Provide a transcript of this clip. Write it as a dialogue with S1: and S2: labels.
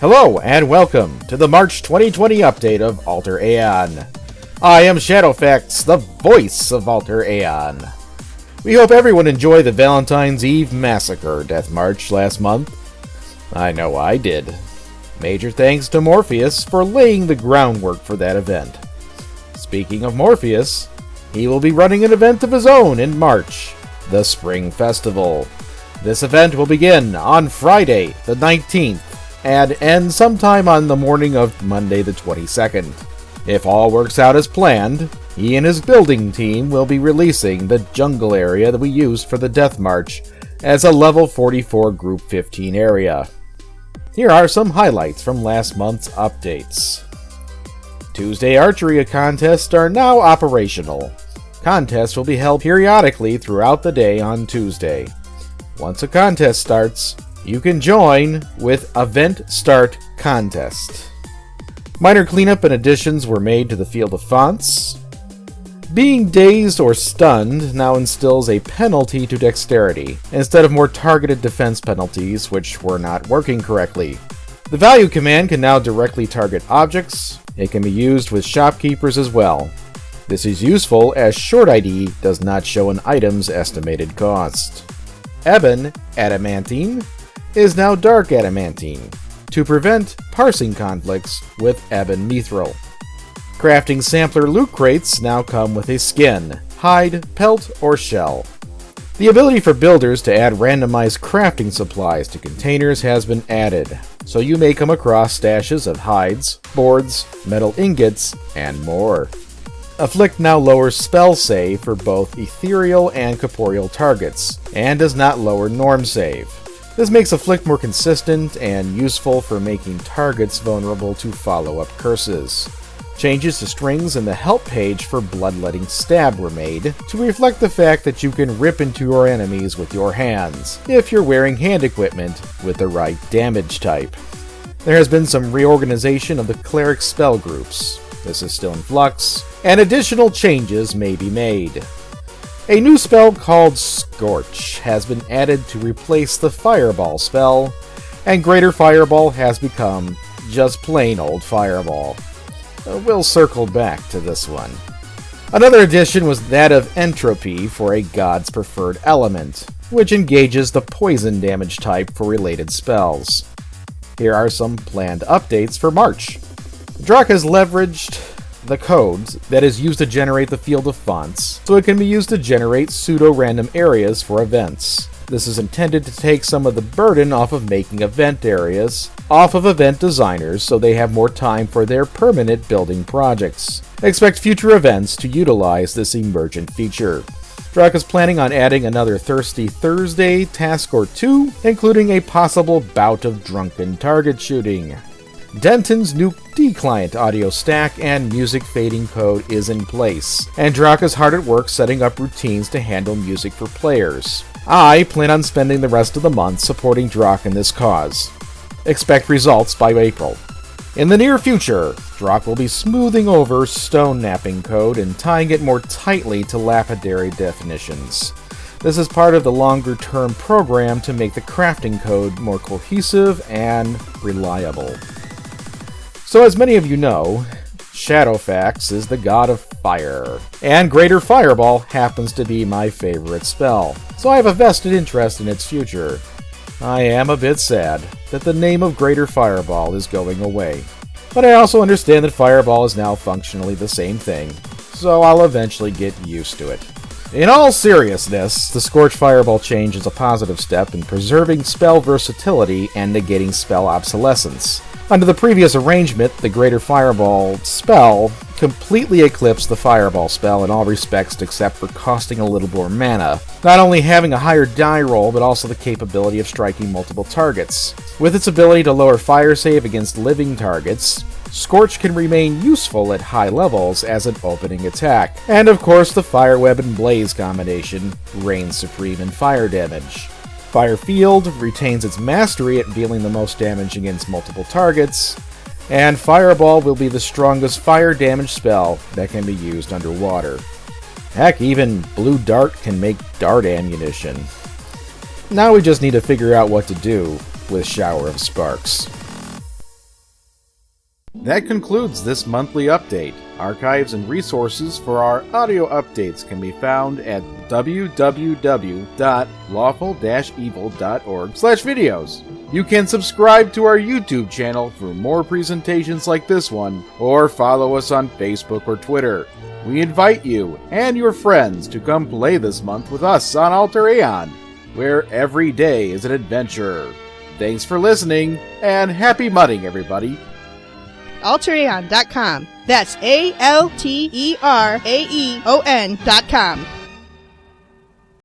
S1: Hello and welcome to the March 2020 update of Alter Aeon. I am Shadowfax, the voice of Alter Aeon. We hope everyone enjoyed the Valentine's Eve Massacre Death March last month. I know I did. Major thanks to Morpheus for laying the groundwork for that event. Speaking of Morpheus, he will be running an event of his own in March, the Spring Festival. This event will begin on Friday, the 19th, and end sometime on the morning of Monday the 22nd. If all works out as planned, he and his building team will be releasing the jungle area that we used for the Death March as a level 44 Group 15 area. Here are some highlights from last month's updates. Tuesday archery contests are now operational. Contests will be held periodically throughout the day on Tuesday. Once a contest starts, you can join with Event Start Contest. Minor cleanup and additions were made to the field of fonts. Being dazed or stunned now instills a penalty to dexterity, instead of more targeted defense penalties which were not working correctly. The value command can now directly target objects. It can be used with shopkeepers as well. This is useful as short ID does not show an item's estimated cost. Ebon Adamantine is now Dark Adamantine, to prevent parsing conflicts with Ebon Mithril. Crafting sampler loot crates now come with a skin, hide, pelt, or shell. The ability for builders to add randomized crafting supplies to containers has been added, so you may come across stashes of hides, boards, metal ingots, and more. Afflict now lowers spell save for both ethereal and corporeal targets, and does not lower norm save. This makes Afflict more consistent and useful for making targets vulnerable to follow-up curses. Changes to strings in the help page for Bloodletting Stab were made to reflect the fact that you can rip into your enemies with your hands, if you're wearing hand equipment with the right damage type. There has been some reorganization of the Cleric spell groups. This is still in flux, and additional changes may be made. A new spell called Scorch has been added to replace the Fireball spell, and Greater Fireball has become just plain old Fireball. We'll circle back to this one. Another addition was that of Entropy for a God's Preferred Element, which engages the poison damage type for related spells. Here are some planned updates for March. Drak has leveraged the codes that is used to generate the field of fonts, so it can be used to generate pseudo-random areas for events. This is intended to take some of the burden off of making event areas off of event designers so they have more time for their permanent building projects. Expect future events to utilize this emergent feature. Drak is planning on adding another Thirsty Thursday task or two, including a possible bout of drunken target shooting. Denton's new D-Client audio stack and music fading code is in place, and Drak is hard at work setting up routines to handle music for players. I plan on spending the rest of the month supporting Drak in this cause. Expect results by April. In the near future, Drak will be smoothing over stone napping code and tying it more tightly to lapidary definitions. This is part of the longer-term program to make the crafting code more cohesive and reliable. So as many of you know, Shadowfax is the god of fire, and Greater Fireball happens to be my favorite spell, so I have a vested interest in its future. I am a bit sad that the name of Greater Fireball is going away, but I also understand that Fireball is now functionally the same thing, so I'll eventually get used to it. In all seriousness, the Scorch Fireball change is a positive step in preserving spell versatility and negating spell obsolescence. Under the previous arrangement, the Greater Fireball spell completely eclipsed the Fireball spell in all respects except for costing a little more mana, not only having a higher die roll but also the capability of striking multiple targets. With its ability to lower fire save against living targets, Scorch can remain useful at high levels as an opening attack, and of course the Fire Web and Blaze combination reigns supreme in fire damage. Fire Field retains its mastery at dealing the most damage against multiple targets, and Fireball will be the strongest fire damage spell that can be used underwater. Heck, even Blue Dart can make dart ammunition. Now we just need to figure out what to do with Shower of Sparks. That concludes this monthly update. Archives and resources for our audio updates can be found at www.lawful-evil.org/videos. You can subscribe to our YouTube channel for more presentations like this one, or follow us on Facebook or Twitter. We invite you and your friends to come play this month with us on Alter Aeon, where every day is an adventure. Thanks for listening, and happy mudding, everybody!
S2: AlterAeon.com. That's ALTERAEON.com.